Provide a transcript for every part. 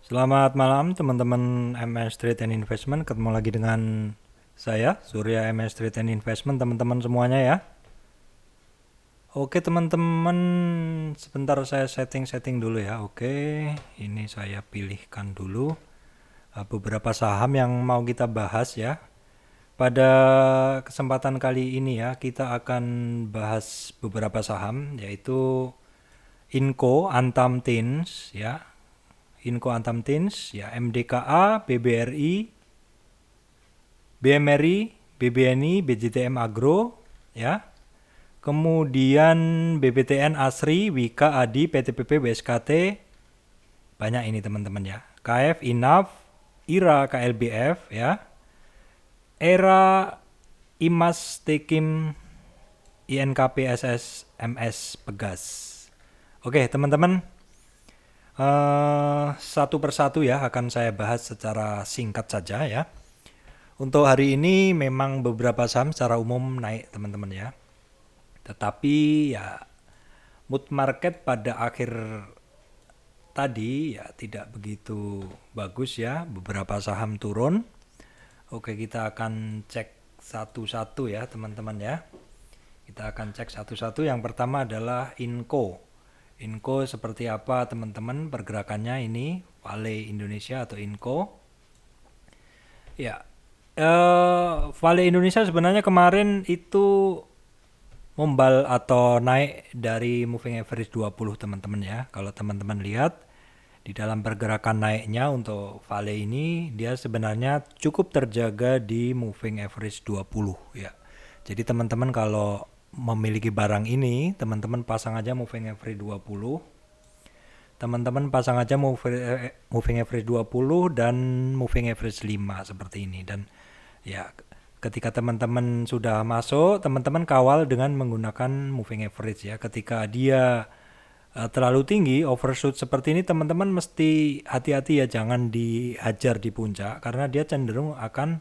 Selamat malam teman-teman MS Trade and Investment. Ketemu lagi dengan saya, Surya MS Trade and Investment, teman-teman semuanya ya. Oke teman-teman, sebentar saya setting dulu ya. Oke, ini saya pilihkan dulu beberapa saham yang mau kita bahas ya. Pada kesempatan kali ini ya, kita akan bahas beberapa saham, yaitu Inco Antam Tins ya, Inco Antam Tins ya, MDKA, BBRI, BMRI, BBNI, BJTM Agro ya. Kemudian BBTN Asri, Wika, Adi, PTPP, BSKT. Banyak ini teman-teman ya. KF, INAF, IRA, KLBF ya. ERA, IMAS, Tekim, INKP, SS, MS, Pegas. Oke teman-teman, satu persatu ya akan saya bahas secara singkat saja ya. Untuk hari ini memang beberapa saham secara umum naik teman-teman ya. Tetapi ya mood market pada akhir tadi ya tidak begitu bagus ya. Beberapa saham turun. Oke, kita akan cek satu-satu ya teman-teman ya. Kita akan cek satu-satu. Yang pertama adalah Inco. Inco seperti apa teman-teman pergerakannya ini? Vale Indonesia atau Inco. Ya, Vale Indonesia sebenarnya kemarin itu membal atau naik dari moving average 20 teman-teman ya. Kalau teman-teman lihat di dalam pergerakan naiknya untuk Vale ini dia sebenarnya cukup terjaga di moving average 20 ya. Jadi teman-teman kalau memiliki barang ini, teman-teman pasang aja moving average 20. Teman-teman pasang aja moving average 20 dan moving average 5 seperti ini. Dan ya ketika teman-teman sudah masuk, teman-teman kawal dengan menggunakan moving average ya. Ketika dia terlalu tinggi, overshoot seperti ini, teman-teman mesti hati-hati ya, jangan dihajar di puncak karena dia cenderung akan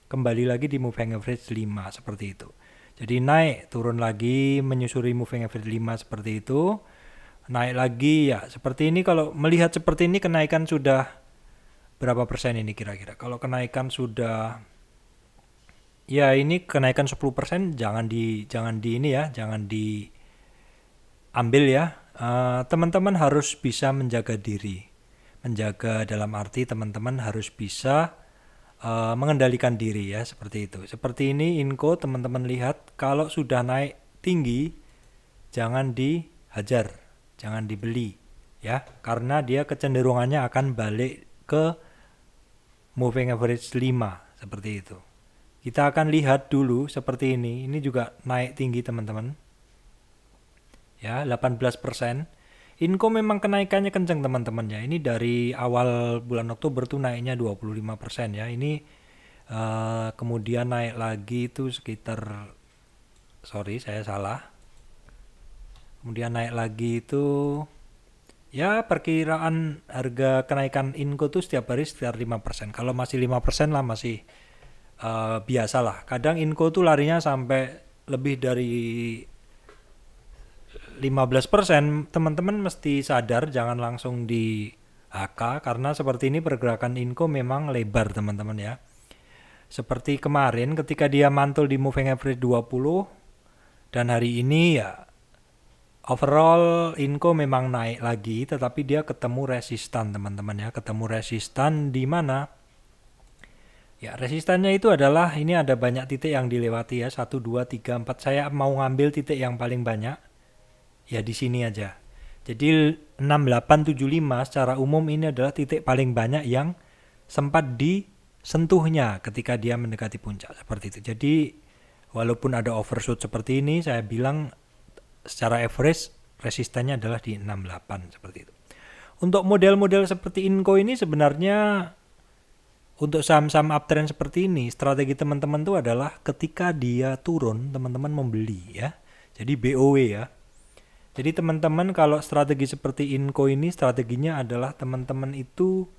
kembali lagi di moving average 5 seperti itu. Jadi naik, turun lagi, menyusuri moving average 5 seperti itu. Naik lagi ya, seperti ini. Kalau melihat seperti ini, kenaikan sudah berapa persen ini kira-kira? Kalau kenaikan sudah, ya ini kenaikan 10%, jangan di ini ya, jangan diambil ya. Teman-teman harus bisa menjaga diri. Menjaga dalam arti teman-teman harus bisa mengendalikan diri ya, seperti itu. Seperti ini Inco, teman-teman lihat kalau sudah naik tinggi jangan dihajar, jangan dibeli ya, karena dia kecenderungannya akan balik ke moving average 5 seperti itu. Kita akan lihat dulu seperti ini. Ini juga naik tinggi teman-teman. Ya, 18%. Inco memang kenaikannya kencang teman-teman ya. Ini dari awal bulan Oktober tuh naiknya 25% ya. Ini kemudian naik lagi itu sekitar, sorry saya salah. Kemudian naik lagi itu ya, perkiraan harga kenaikan Inco tuh setiap hari sekitar 5%. Kalau masih 5% lah masih biasalah. Kadang Inco tuh larinya sampai lebih dari 15%. Teman-teman mesti sadar jangan langsung di HK karena seperti ini pergerakan Inco memang lebar teman-teman ya. Seperti kemarin ketika dia mantul di moving average 20 dan hari ini ya overall Inco memang naik lagi, tetapi dia ketemu resistan teman-teman ya. Ketemu resistan di mana? Ya, resistannya itu adalah, ini ada banyak titik yang dilewati ya, 1, 2, 3, 4. Saya mau ngambil titik yang paling banyak, ya di sini aja. Jadi 6, 8, 7, 5 secara umum ini adalah titik paling banyak yang sempat disentuhnya ketika dia mendekati puncak, seperti itu. Jadi walaupun ada overshoot seperti ini, saya bilang secara average resistannya adalah di 68 seperti itu. Untuk model-model seperti Inco ini sebenarnya untuk saham-saham uptrend seperti ini, strategi teman-teman itu adalah ketika dia turun, teman-teman membeli ya. Jadi BOW ya. Jadi teman-teman kalau strategi seperti Inco ini, strateginya adalah teman-teman itu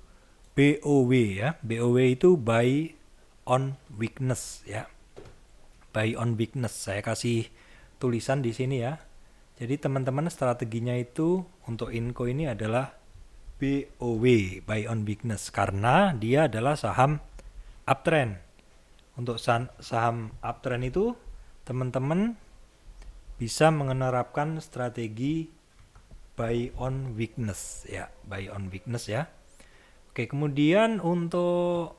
BOW ya. BOW itu buy on weakness ya. Buy on weakness. Saya kasih tulisan di sini ya. Jadi teman-teman strateginya itu untuk Inco ini adalah BOW, buy on weakness, karena dia adalah saham uptrend. Untuk saham uptrend itu teman-teman bisa menerapkan strategi buy on weakness ya, buy on weakness ya. Oke, kemudian untuk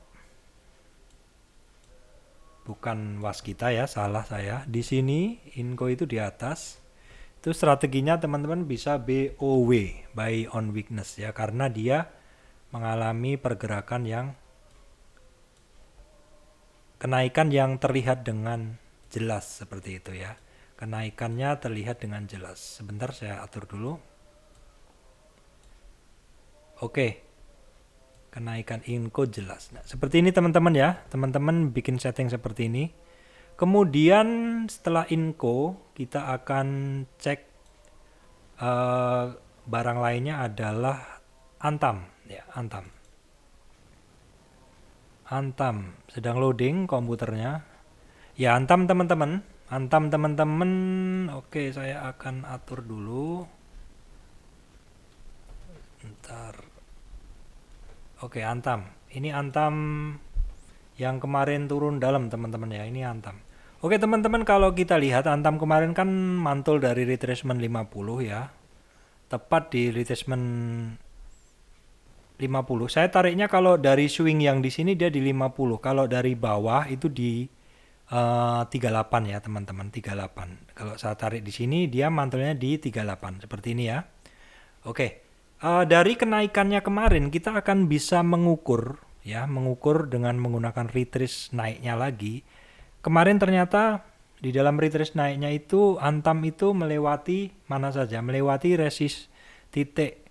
bukan waskita ya, salah saya. Di sini Inco itu di atas. Itu strateginya teman-teman bisa BOW, buy on weakness ya, karena dia mengalami pergerakan yang kenaikan yang terlihat dengan jelas seperti itu ya. Kenaikannya terlihat dengan jelas. Sebentar saya atur dulu. Oke. Kenaikan Inco jelas. Nah, seperti ini teman-teman ya. Teman-teman bikin setting seperti ini. Kemudian setelah Inco, kita akan cek barang lainnya adalah Antam ya, Antam. Antam sedang loading komputernya. Ya, Antam teman-teman. Antam teman-teman. Oke, saya akan atur dulu. Bentar. Oke, Antam. Ini Antam yang kemarin turun dalam teman-teman ya. Ini Antam. Oke teman-teman, kalau kita lihat Antam kemarin kan mantul dari retracement 50 ya. Tepat di retracement 50. Saya tariknya kalau dari swing yang di sini dia di 50. Kalau dari bawah itu di 38 ya teman-teman, 38. Kalau saya tarik di sini dia mantulnya di 38 seperti ini ya. Oke. Dari kenaikannya kemarin kita akan bisa mengukur ya, mengukur dengan menggunakan retrace naiknya lagi. Kemarin ternyata di dalam retrace naiknya itu Antam itu melewati mana saja, melewati resist titik.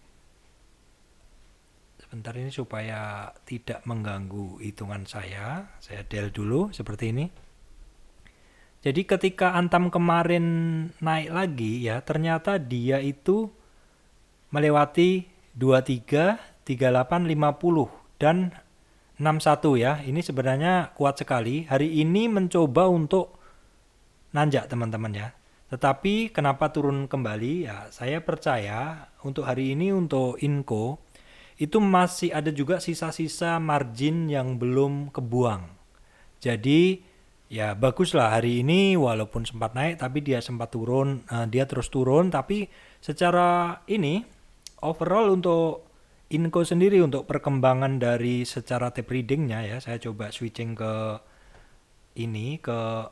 Sebentar ini supaya tidak mengganggu hitungan saya del dulu seperti ini. Jadi ketika Antam kemarin naik lagi ya, ternyata dia itu melewati 23, 38, 50 dan 61 ya. Ini sebenarnya kuat sekali. Hari ini mencoba untuk nanjak teman-teman ya. Tetapi kenapa turun kembali ya, saya percaya untuk hari ini untuk Inco itu masih ada juga sisa-sisa margin yang belum kebuang. Jadi ya baguslah hari ini walaupun sempat naik tapi dia sempat turun, dia terus turun, tapi secara ini overall untuk Inco sendiri untuk perkembangan dari secara tape readingnya ya, saya coba switching ke ini, ke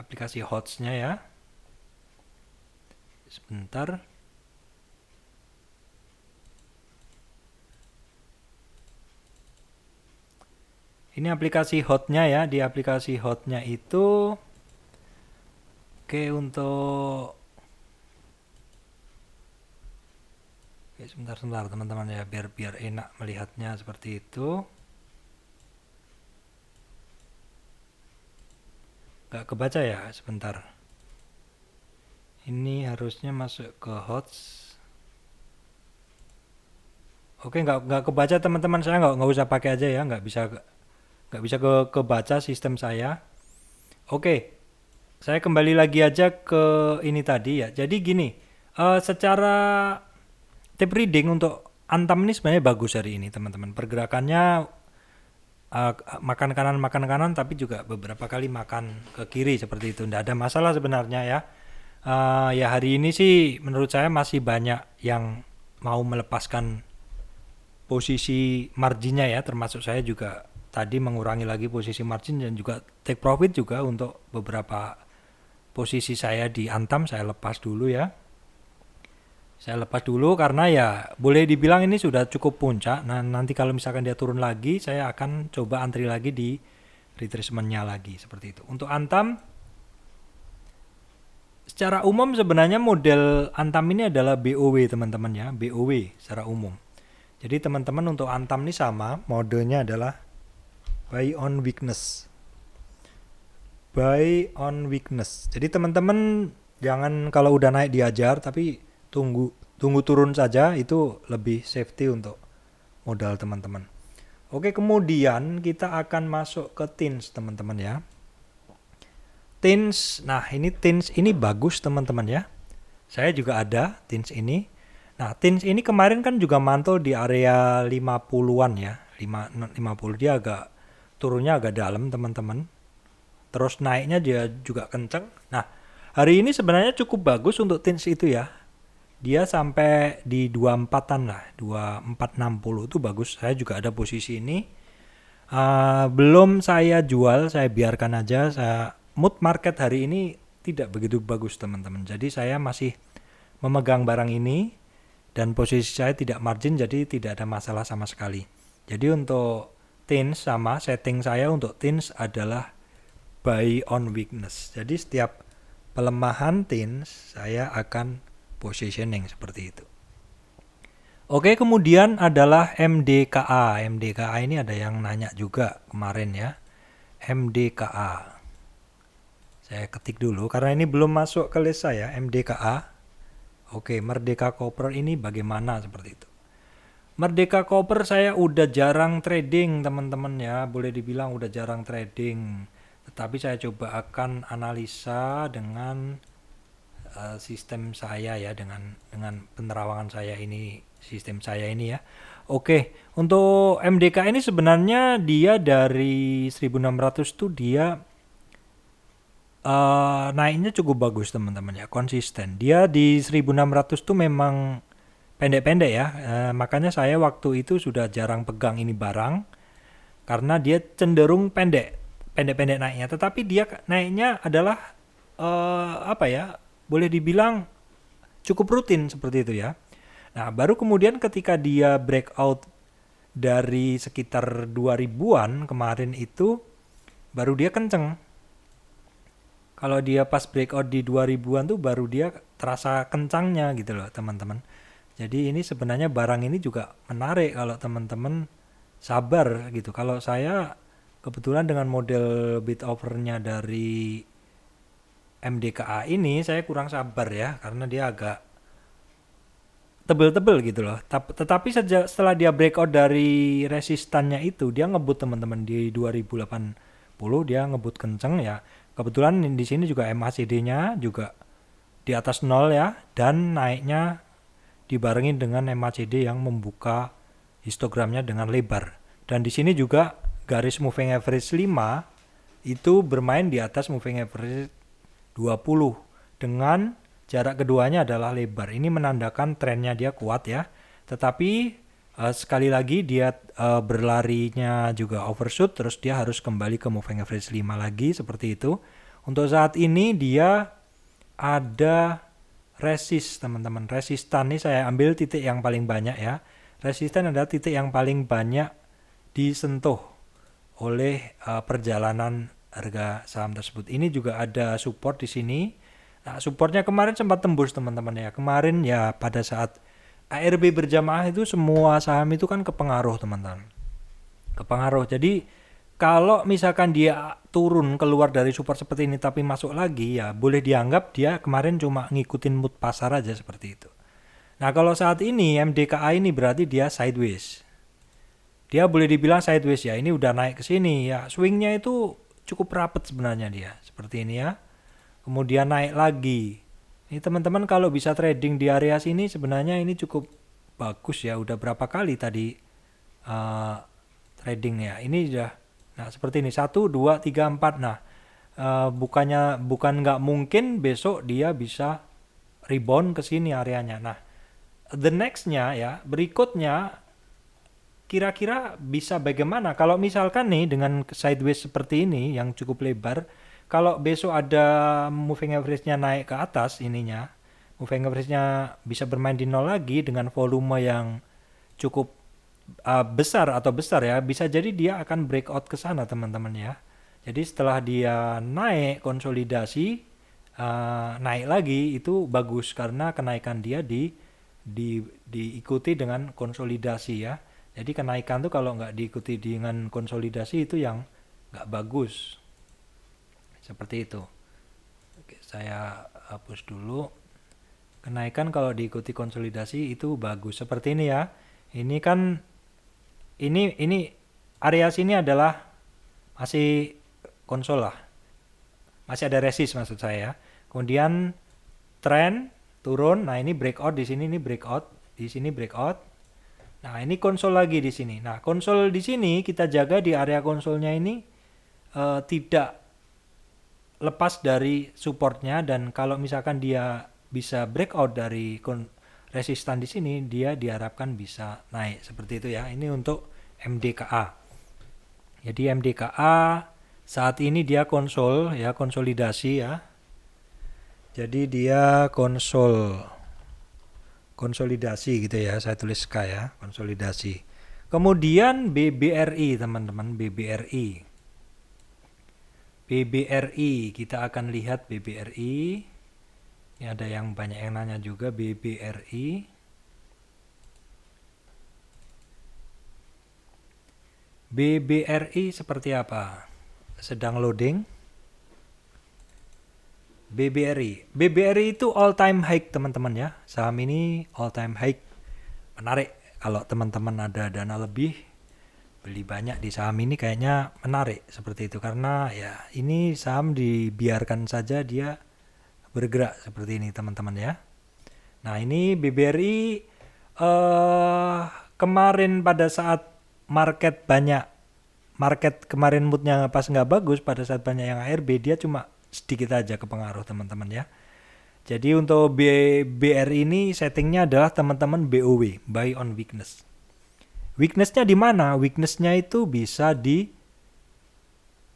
aplikasi HOTS-nya ya. Sebentar. Ini aplikasi HOT-nya ya, di aplikasi HOT-nya itu oke untuk sebentar teman-teman ya, biar enak melihatnya seperti itu. Gak kebaca ya, sebentar. Ini harusnya masuk ke HOTS. Oke, nggak kebaca teman-teman, saya nggak usah pakai aja ya, nggak bisa kebaca sistem saya. Oke, saya kembali lagi aja ke ini tadi ya. Jadi gini, secara tape reading untuk Antam ini sebenarnya bagus hari ini teman-teman. Pergerakannya makan kanan tapi juga beberapa kali makan ke kiri seperti itu. Tidak ada masalah sebenarnya ya. Ya hari ini sih menurut saya masih banyak yang mau melepaskan posisi marginnya ya, termasuk saya juga tadi mengurangi lagi posisi margin dan juga take profit juga untuk beberapa posisi saya di Antam saya lepas dulu ya. Saya lepas dulu karena ya boleh dibilang ini sudah cukup puncak. Nah nanti kalau misalkan dia turun lagi saya akan coba antri lagi di retracement-nya lagi seperti itu. Untuk Antam secara umum sebenarnya model Antam ini adalah BOW teman-teman ya, BOW secara umum. Jadi teman-teman untuk Antam ini sama, modenya adalah buy on weakness. Buy on weakness. Jadi teman-teman jangan kalau udah naik diajar, tapi tunggu turun saja, itu lebih safety untuk modal teman-teman. Oke, kemudian kita akan masuk ke TINS teman-teman ya. TINS, nah ini TINS ini bagus teman-teman ya. Saya juga ada TINS ini. Nah, Teens ini kemarin kan juga mantul di area 50-an ya. 50 dia agak turunnya agak dalam, teman-teman. Terus naiknya dia juga kenceng. Nah, hari ini sebenarnya cukup bagus untuk Teens itu ya. Dia sampai di 24-an lah, 2460 itu bagus. Saya juga ada posisi ini. Belum saya jual, saya biarkan aja. Mood market hari ini tidak begitu bagus teman-teman. Jadi saya masih memegang barang ini dan posisi saya tidak margin, jadi tidak ada masalah sama sekali. Jadi untuk Teens sama setting saya untuk Teens adalah buy on weakness. Jadi setiap pelemahan Teens saya akan positioning seperti itu. Oke, kemudian adalah MDKA. MDKA ini ada yang nanya juga kemarin ya. MDKA. Saya ketik dulu karena ini belum masuk ke list saya, MDKA. Oke, Merdeka Copper ini bagaimana seperti itu. Merdeka Copper saya udah jarang trading teman-teman ya. Boleh dibilang udah jarang trading. Tetapi saya coba akan analisa dengan sistem saya ya, dengan penerawangan saya ini, sistem saya ini ya. Oke, untuk MDK ini sebenarnya dia dari 1600 tuh dia naiknya cukup bagus teman-teman ya, konsisten. Dia di 1600 tuh memang pendek-pendek ya, makanya saya waktu itu sudah jarang pegang ini barang karena dia cenderung pendek-pendek naiknya. Tetapi dia naiknya adalah apa ya, boleh dibilang cukup rutin seperti itu ya. Nah, baru kemudian ketika dia breakout dari sekitar 2000-an kemarin itu baru dia kenceng. Kalau dia pas breakout di 2000-an tuh baru dia terasa kencangnya gitu loh, teman-teman. Jadi ini sebenarnya barang ini juga menarik kalau teman-teman sabar gitu. Kalau saya kebetulan dengan model bid offer-nya dari MDKA ini saya kurang sabar ya, karena dia agak tebel-tebel gitu loh. Tetapi setelah dia breakout dari resistannya itu, dia ngebut teman-teman di 2080, dia ngebut kenceng ya. Kebetulan di sini juga MACD-nya juga di atas 0 ya, dan naiknya dibarengin dengan MACD yang membuka histogramnya dengan lebar. Dan di sini juga garis moving average 5 itu bermain di atas moving average 20 dengan jarak keduanya adalah lebar. Ini menandakan trennya dia kuat ya. Tetapi sekali lagi dia berlarinya juga overshoot, terus dia harus kembali ke moving average 5 lagi seperti itu. Untuk saat ini dia ada resist teman-teman. Resistan ini saya ambil titik yang paling banyak ya. Resistan adalah titik yang paling banyak disentuh oleh perjalanan harga saham tersebut. Ini juga ada support di sini. Nah, supportnya kemarin sempat tembus teman-teman ya. Kemarin ya pada saat ARB berjamaah itu semua saham itu kan kepengaruh teman-teman. Kepengaruh. Jadi kalau misalkan dia turun keluar dari support seperti ini tapi masuk lagi ya boleh dianggap dia kemarin cuma ngikutin mood pasar aja seperti itu. Nah kalau saat ini MDKA ini berarti dia sideways. Dia boleh dibilang sideways ya, ini udah naik ke sini ya. Swingnya itu cukup rapet sebenarnya dia, seperti ini ya. Kemudian naik lagi. Ini teman-teman kalau bisa trading di area sini sebenarnya ini cukup bagus ya. Udah berapa kali tadi trading ya. Ini udah, nah seperti ini 1, 2, 3, 4. Nah bukan nggak mungkin besok dia bisa rebound ke sini areanya. Nah the nextnya ya, berikutnya kira-kira bisa bagaimana kalau misalkan nih dengan sideways seperti ini yang cukup lebar, kalau besok ada moving average-nya naik ke atas ininya, moving average-nya bisa bermain di nol lagi dengan volume yang cukup besar ya, bisa jadi dia akan breakout ke sana teman-teman ya. Jadi setelah dia naik konsolidasi naik lagi itu bagus karena kenaikan dia diikuti dengan konsolidasi ya. Jadi kenaikan tuh kalau nggak diikuti dengan konsolidasi itu yang nggak bagus. Seperti itu. Oke, saya hapus dulu. Kenaikan kalau diikuti konsolidasi itu bagus. Seperti ini ya. Ini kan ini area sini adalah masih konsol lah. Masih ada resist maksud saya. Kemudian tren turun. Nah, ini breakout di sini, ini breakout Di sini breakout. Nah, ini konsol lagi di sini. Nah, konsol di sini kita jaga di area konsolnya ini tidak lepas dari supportnya, dan kalau misalkan dia bisa breakout dari resistan di sini, dia diharapkan bisa naik seperti itu ya. Ini untuk MDKA. Jadi MDKA saat ini dia konsol ya, konsolidasi ya. Jadi dia konsolidasi gitu ya, saya tulis K ya, konsolidasi. Kemudian BBRI teman-teman, BBRI. BBRI, kita akan lihat BBRI. Ini ada yang banyak yang nanya juga BBRI. BBRI seperti apa? Sedang loading. BBRI itu all time high teman-teman ya. Saham ini all time high. Menarik kalau teman-teman ada dana lebih, beli banyak di saham ini kayaknya menarik seperti itu, karena ya ini saham dibiarkan saja dia bergerak seperti ini teman-teman ya. Nah, ini BBRI kemarin pada saat market kemarin moodnya pas nggak bagus, pada saat banyak yang ARB, dia cuma sedikit aja kepengaruh teman-teman ya. Jadi untuk BRI ini settingnya adalah teman-teman BOW, buy on weakness. Weaknessnya di mana? Weaknessnya itu bisa di,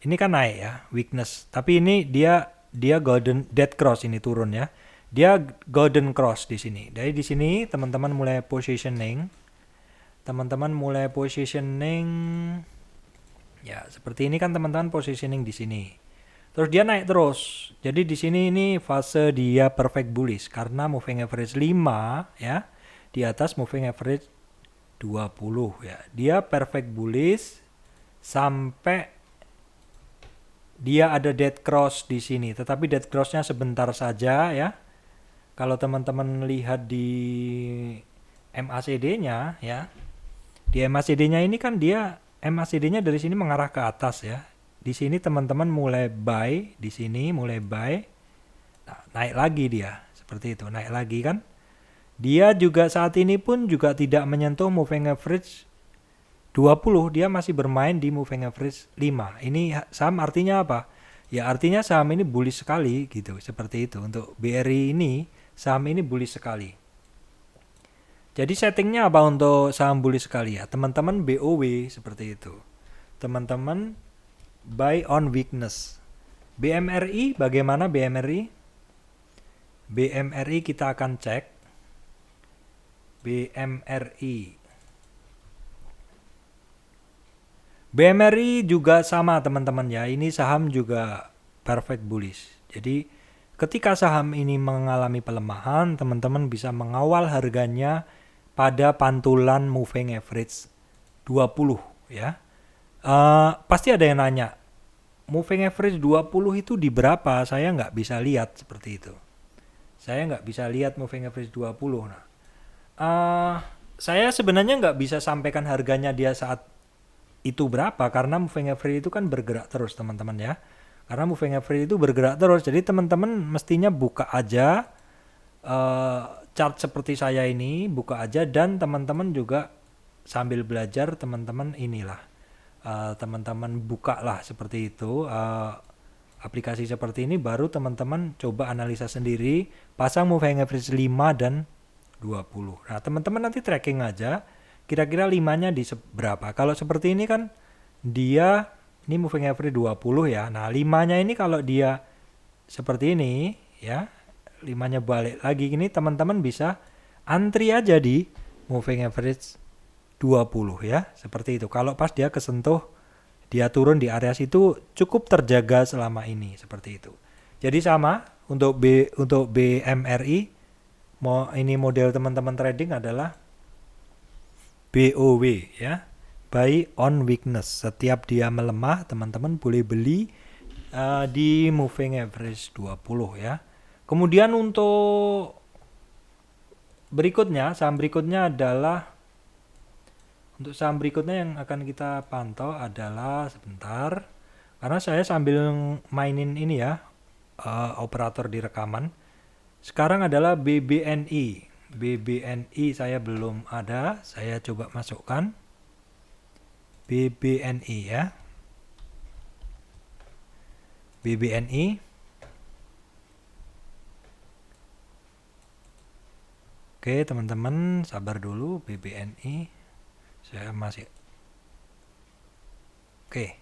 ini kan naik ya, weakness. Tapi ini dia golden dead cross, ini turun ya. Dia golden cross di sini. Dari di sini teman-teman mulai positioning. Ya, seperti ini kan teman-teman positioning di sini. Terus dia naik terus. Jadi di sini ini fase dia perfect bullish karena moving average 5 ya. Di atas moving average 20 ya. Dia perfect bullish sampai dia ada dead cross di sini. Tetapi dead crossnya sebentar saja ya. Kalau teman-teman lihat di MACD-nya ya. Di MACD-nya ini kan dia MACD-nya dari sini mengarah ke atas ya. Di sini teman-teman mulai buy, di sini mulai buy. Nah, naik lagi dia. Seperti itu, naik lagi kan. Dia juga saat ini pun juga tidak menyentuh moving average 20, dia masih bermain di moving average 5. Ini saham artinya apa? Ya artinya saham ini bullish sekali gitu, seperti itu. Untuk BRI ini, saham ini bullish sekali. Jadi settingnya apa untuk saham bullish sekali ya? Teman-teman BOW seperti itu. Teman-teman buy on weakness. BMRI, bagaimana BMRI? BMRI kita akan cek. BMRI juga sama teman-teman ya. Ini saham juga perfect bullish. Jadi ketika saham ini mengalami pelemahan, teman-teman bisa mengawal harganya pada pantulan moving average 20 ya. Pasti ada yang nanya, moving average 20 itu di berapa? Saya nggak bisa lihat seperti itu. Saya nggak bisa lihat moving average 20. Nah, saya sebenarnya nggak bisa sampaikan harganya dia saat itu berapa, karena moving average itu kan bergerak terus teman-teman ya. Karena moving average itu bergerak terus, jadi teman-teman mestinya buka aja chart seperti saya ini, buka aja, dan teman-teman juga sambil belajar teman-teman inilah. Teman-teman buka lah seperti itu aplikasi seperti ini, baru teman-teman coba analisa sendiri, pasang moving average 5 dan 20. Nah teman-teman nanti tracking aja kira-kira 5-nya di berapa. Kalau seperti ini kan dia ini moving average 20 ya. Nah 5-nya ini kalau dia seperti ini ya, 5-nya balik lagi ini, teman-teman bisa antri aja di moving average 20 ya, seperti itu. Kalau pas dia kesentuh, dia turun di area situ, cukup terjaga selama ini, seperti itu. Jadi sama untuk BMRI, ini model teman-teman trading adalah BOW ya, buy on weakness. Setiap dia melemah, teman-teman boleh beli di moving average 20 ya. Kemudian untuk berikutnya, saham berikutnya adalah, untuk saham berikutnya yang akan kita pantau adalah, sebentar, karena saya sambil mainin ini ya, operator di rekaman. Sekarang adalah BBNI. BBNI saya belum ada, saya coba masukkan BBNI ya. BBNI. Oke, teman-teman, sabar dulu. BBNI. Saya masih. Oke.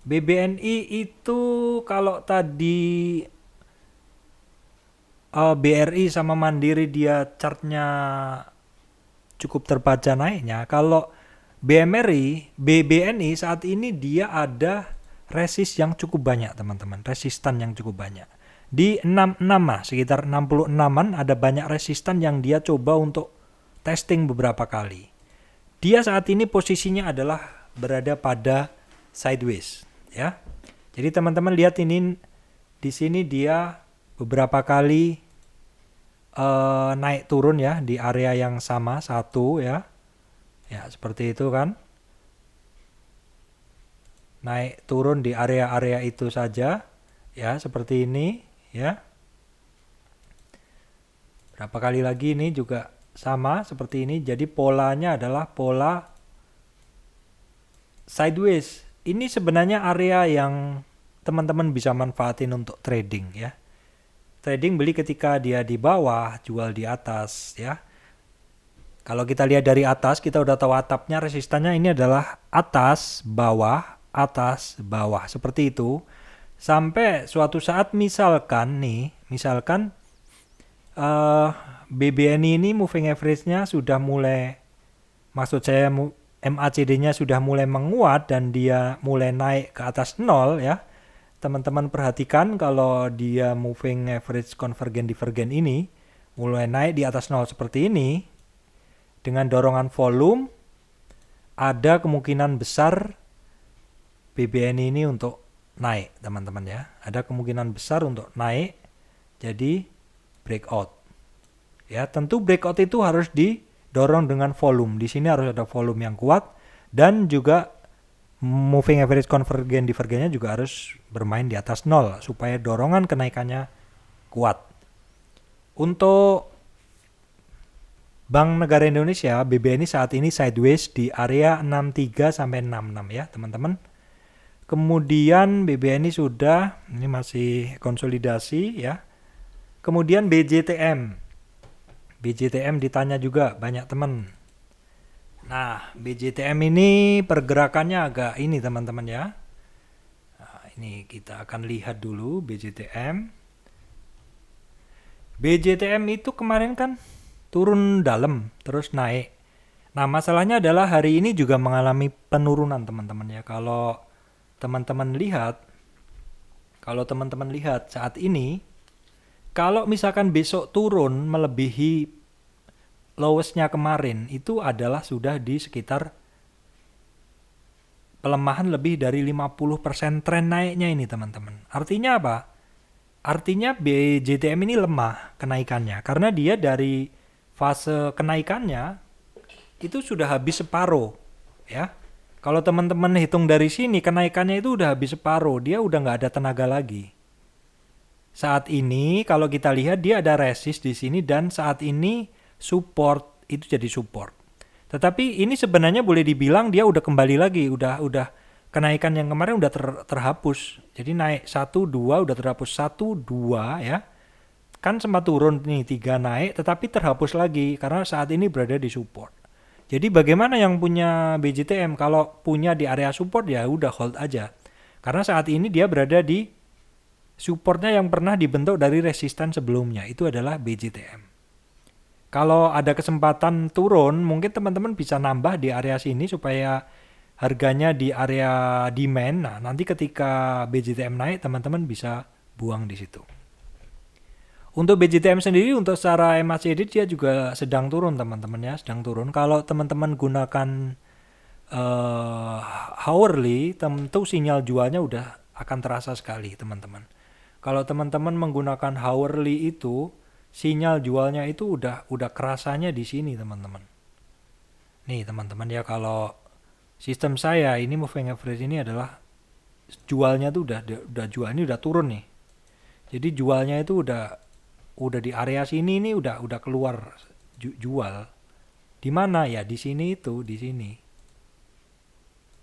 BBNI itu kalau tadi BRI sama Mandiri dia chartnya cukup terbaca naiknya. Kalau BBNI saat ini dia ada resist yang cukup banyak, teman-teman. Resistan yang cukup banyak. Di 66 sekitar 66-an ada banyak resistan yang dia coba untuk testing beberapa kali. Dia saat ini posisinya adalah berada pada sideways, ya. Jadi teman-teman lihat ini di sini dia beberapa kali naik turun ya di area yang sama satu ya. Ya, seperti itu kan. Naik turun di area-area itu saja ya, seperti ini ya. Berapa kali lagi ini juga sama seperti ini. Jadi polanya adalah pola sideways. Ini sebenarnya area yang teman-teman bisa manfaatin untuk trading ya. Trading beli ketika dia di bawah, jual di atas ya. Kalau kita lihat dari atas, kita udah tahu atapnya, resistannya ini adalah atas, bawah, seperti itu. Sampai suatu saat misalkan BBNI ini moving average-nya sudah mulai, maksud saya MACD-nya sudah mulai menguat dan dia mulai naik ke atas 0 ya. Teman-teman perhatikan kalau dia moving average convergent divergent ini mulai naik di atas 0 seperti ini, dengan dorongan volume ada kemungkinan besar BBNI ini untuk naik, teman-teman ya. Ada kemungkinan besar untuk naik jadi breakout. Ya, tentu breakout itu harus didorong dengan volume. Di sini harus ada volume yang kuat dan juga moving average convergent divergentnya juga harus bermain di atas 0 supaya dorongan kenaikannya kuat. Untuk Bank Negara Indonesia, BBNI saat ini sideways di area 63 sampai 66 ya, teman-teman. Kemudian BBNI sudah, ini masih konsolidasi ya. Kemudian BJTM ditanya juga banyak teman. Nah, BJTM ini pergerakannya agak ini teman-teman ya. Nah, ini kita akan lihat dulu BJTM. BJTM itu kemarin kan turun dalam terus naik. Nah, masalahnya adalah hari ini juga mengalami penurunan teman-teman ya. Kalau teman-teman lihat saat ini, kalau misalkan besok turun melebihi lowest-nya kemarin, itu adalah sudah di sekitar pelemahan lebih dari 50% tren naiknya ini teman-teman. Artinya apa? Artinya BJTM ini lemah kenaikannya karena dia dari fase kenaikannya itu sudah habis separuh ya. Kalau teman-teman hitung dari sini kenaikannya itu udah habis separuh, dia udah nggak ada tenaga lagi. Saat ini kalau kita lihat dia ada resist di sini dan saat ini support, itu jadi support. Tetapi ini sebenarnya boleh dibilang dia udah kembali lagi, udah kenaikan yang kemarin udah terhapus. Jadi naik 1 2 udah terhapus 1 2 ya. Kan sempat turun nih 3 naik tetapi terhapus lagi karena saat ini berada di support. Jadi bagaimana yang punya BJTM? Kalau punya di area support ya udah hold aja. Karena saat ini dia berada di supportnya yang pernah dibentuk dari resistan sebelumnya, itu adalah BJTM. Kalau ada kesempatan turun, mungkin teman-teman bisa nambah di area sini supaya harganya di area demand. Nah, nanti ketika BJTM naik, teman-teman bisa buang di situ. Untuk BJTM sendiri, untuk secara MACD dia juga sedang turun teman-teman ya, sedang turun. Kalau teman-teman gunakan hourly, tentu sinyal jualnya udah akan terasa sekali teman-teman. Kalau teman-teman menggunakan hourly itu, sinyal jualnya itu udah kerasanya di sini teman-teman. Nih teman-teman ya, kalau sistem saya ini moving average ini adalah jualnya tuh udah jual ini udah turun nih. Jadi jualnya itu udah di area sini ini udah keluar jual. Di mana ya? Di sini itu, di sini.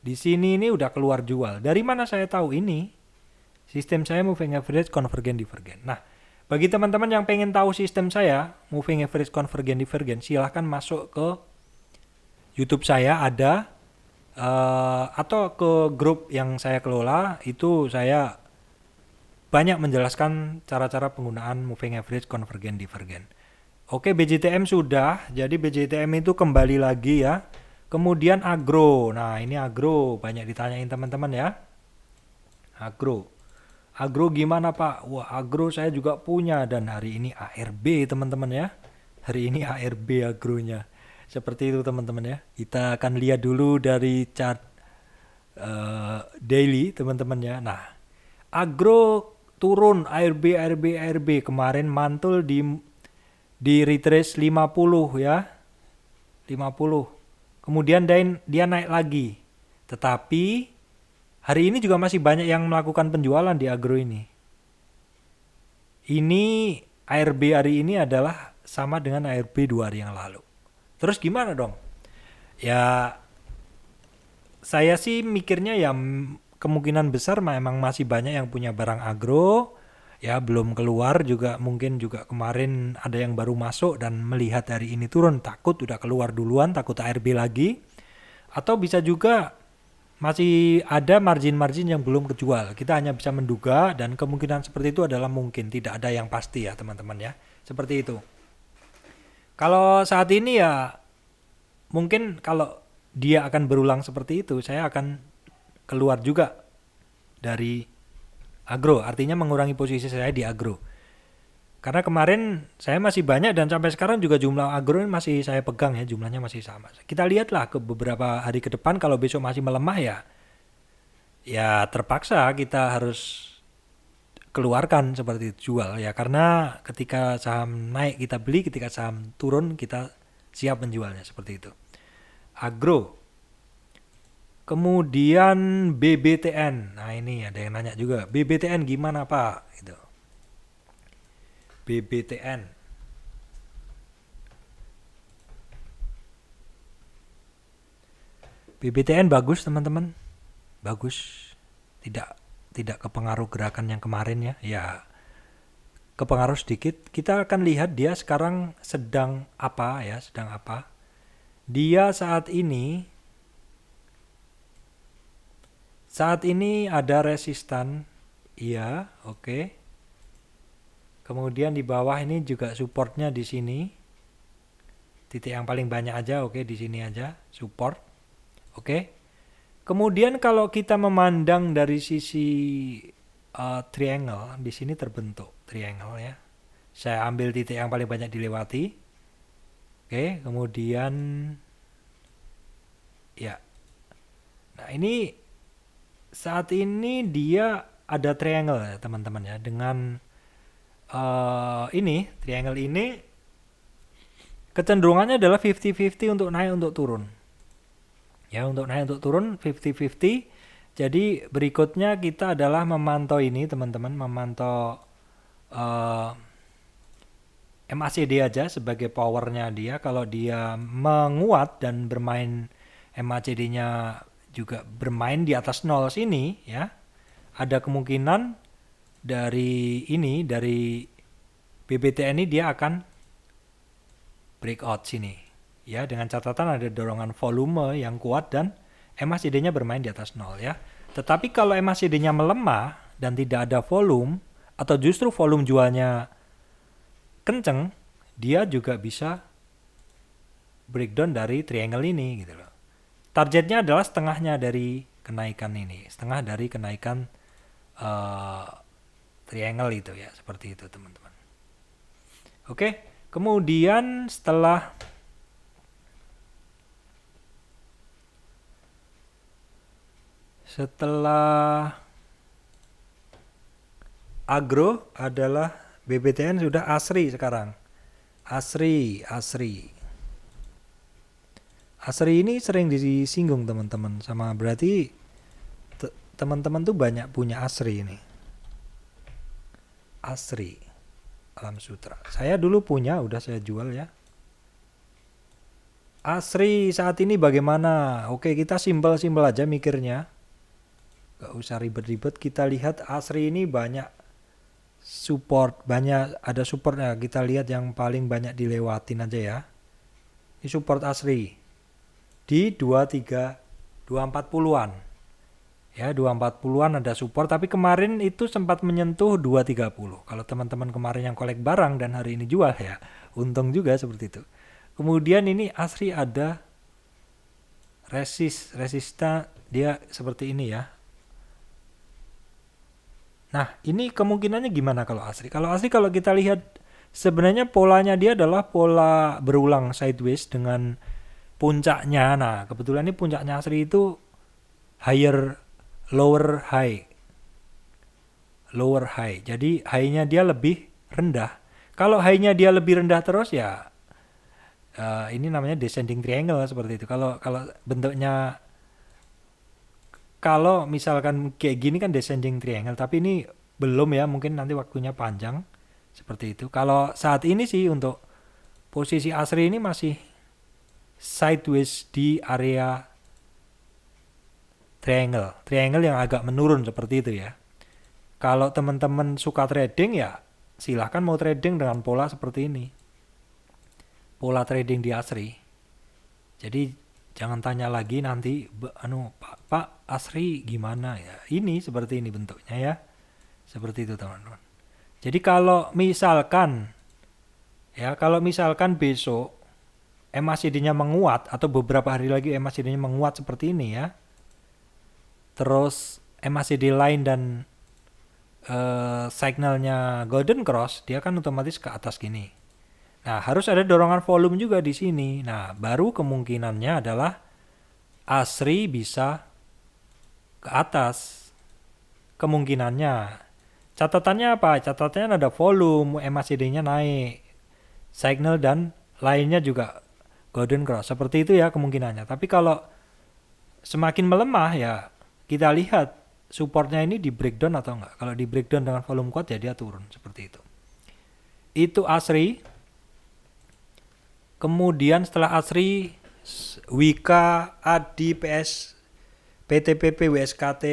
Di sini ini udah keluar jual. Dari mana saya tahu ini? Sistem saya moving average, convergent, divergent. Nah, bagi teman-teman yang pengen tahu sistem saya, moving average, convergent, divergent, silahkan masuk ke YouTube saya ada atau ke grup yang saya kelola, itu saya banyak menjelaskan cara-cara penggunaan moving average, convergent, divergent. Oke, BJTM sudah. Jadi BJTM itu kembali lagi ya. Kemudian agro. Nah, ini agro banyak ditanyain teman-teman ya. Agro. Agro gimana Pak? Wah, agro saya juga punya dan hari ini ARB teman-teman ya. Hari ini ARB agronya. Seperti itu teman-teman ya. Kita akan lihat dulu dari chart daily teman-teman ya. Nah, agro turun ARB kemarin mantul di retrace 50 ya. 50. Kemudian dia naik lagi. Tetapi hari ini juga masih banyak yang melakukan penjualan di agro ini. Ini ARB hari ini adalah sama dengan ARB 2 hari yang lalu. Terus gimana dong? Ya saya sih mikirnya ya kemungkinan besar memang masih banyak yang punya barang agro. Ya belum keluar juga, mungkin juga kemarin ada yang baru masuk dan melihat hari ini turun, takut udah keluar duluan, takut ARB lagi. Atau bisa juga masih ada margin-margin yang belum kejual. Kita hanya bisa menduga dan kemungkinan seperti itu adalah mungkin, tidak ada yang pasti ya teman-teman ya. Seperti itu. Kalau saat ini ya mungkin kalau dia akan berulang seperti itu, saya akan keluar juga dari agro, artinya mengurangi posisi saya di agro. Karena kemarin saya masih banyak dan sampai sekarang juga jumlah agro masih saya pegang ya, jumlahnya masih sama. Kita lihatlah ke beberapa hari ke depan, kalau besok masih melemah ya terpaksa kita harus keluarkan seperti itu, jual ya, karena ketika saham naik kita beli, ketika saham turun kita siap menjualnya, seperti itu. Agro. Kemudian BBTN. Nah, ini ada yang nanya juga, BBTN gimana Pak? Gitu. BBTN. BBTN bagus teman-teman. Bagus. Tidak kepengaruh gerakan yang kemarin ya. Ya kepengaruh sedikit. Kita akan lihat dia sekarang sedang apa ya, sedang apa. Dia saat ini ada resistan. Iya, oke. Kemudian di bawah ini juga supportnya di sini. Titik yang paling banyak aja, oke, di sini aja support. Oke. Kemudian kalau kita memandang dari sisi triangle, di sini terbentuk triangle ya. Saya ambil titik yang paling banyak dilewati. Oke, kemudian ya. Nah, ini saat ini dia ada triangle ya teman-teman ya, dengan ini triangle ini kecenderungannya adalah 50-50 untuk naik untuk turun ya, untuk naik untuk turun 50-50. Jadi berikutnya kita adalah memantau ini teman-teman, memantau MACD aja sebagai powernya dia. Kalau dia menguat dan bermain MACD-nya juga bermain di atas 0 sini ya, ada kemungkinan dari BBTN ini dia akan breakout sini ya, dengan catatan ada dorongan volume yang kuat dan MACD-nya bermain di atas 0 ya. Tetapi kalau MACD-nya melemah dan tidak ada volume atau justru volume jualnya kenceng, dia juga bisa breakdown dari triangle ini gitu loh. Targetnya adalah setengahnya dari kenaikan ini, setengah dari kenaikan triangle itu ya, seperti itu teman-teman. Oke, kemudian setelah agro adalah BBTN sudah ASRI sekarang. ASRI ini sering disinggung teman-teman, sama berarti teman-teman tuh banyak punya ASRI ini. ASRI Alam Sutra. Saya dulu punya, udah saya jual ya. ASRI saat ini bagaimana? Oke, kita simpel-simpel aja mikirnya. Gak usah ribet-ribet. Kita lihat ASRI ini banyak support, banyak ada supportnya. Kita lihat yang paling banyak dilewatin aja ya. Ini support ASRI di 24-puluhan. Ya, 24-puluhan ada support, tapi kemarin itu sempat menyentuh 230. Kalau teman-teman kemarin yang kolek barang dan hari ini jual ya, untung juga seperti itu. Kemudian ini ASRI ada resista dia seperti ini ya. Nah, ini kemungkinannya gimana kalau ASRI? Kalau ASRI kalau kita lihat sebenarnya polanya dia adalah pola berulang sideways dengan puncaknya. Nah, kebetulan ini puncaknya ASRI itu higher lower high. Lower high. Jadi high-nya dia lebih rendah. Kalau high-nya dia lebih rendah terus ya ini namanya descending triangle seperti itu. Kalau bentuknya kalau misalkan kayak gini kan descending triangle, tapi ini belum ya, mungkin nanti waktunya panjang seperti itu. Kalau saat ini sih untuk posisi ASRI ini masih sideways di area triangle yang agak menurun seperti itu ya. Kalau teman-teman suka trading ya silahkan mau trading dengan pola seperti ini. Pola trading di ASRI. Jadi jangan tanya lagi nanti, Pak ASRI gimana ya? Ini seperti ini bentuknya ya. Seperti itu teman-teman. Jadi kalau misalkan besok MACD-nya menguat atau beberapa hari lagi MACD-nya menguat seperti ini ya. Terus MACD lain dan signalnya golden cross, dia kan otomatis ke atas gini. Nah, harus ada dorongan volume juga di sini. Nah, baru kemungkinannya adalah ASRI bisa ke atas. Kemungkinannya. Catatannya apa? Catatannya ada volume, MACD-nya naik. Signal dan lainnya juga golden cross. Seperti itu ya kemungkinannya. Tapi kalau semakin melemah ya kita lihat supportnya ini di breakdown atau enggak. Kalau di breakdown dengan volume kuat ya dia turun. Seperti itu. Itu ASRI. Kemudian setelah ASRI, Wika, ADI, PS, PTPP, WSKT.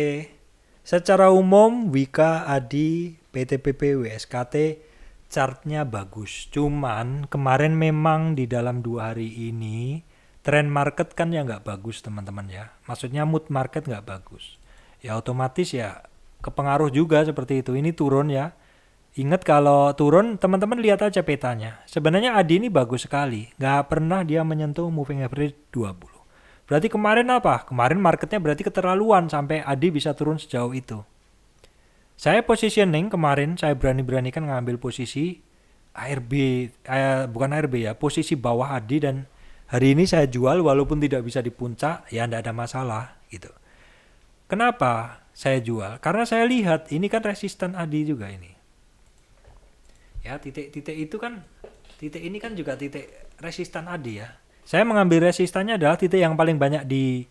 Secara umum Wika, ADI, PTPP, WSKT chartnya bagus. Cuman kemarin memang di dalam 2 hari ini trend market kan ya nggak bagus teman-teman ya. Maksudnya mood market nggak bagus. Ya otomatis ya kepengaruh juga seperti itu. Ini turun ya. Ingat kalau turun, teman-teman lihat aja petanya. Sebenarnya ADI ini bagus sekali. Nggak pernah dia menyentuh moving average 20. Berarti kemarin apa? Kemarin marketnya berarti keterlaluan sampai ADI bisa turun sejauh itu. Saya positioning kemarin, saya berani-beranikan ngambil posisi ARB, bukan ARB ya, posisi bawah ADI dan hari ini saya jual walaupun tidak bisa di puncak, ya nggak ada masalah gitu. Kenapa saya jual? Karena saya lihat ini kan resisten ADI juga ini. Ya, titik-titik itu kan, titik ini kan juga titik resistan ADI ya. Saya mengambil resistannya adalah titik yang paling banyak di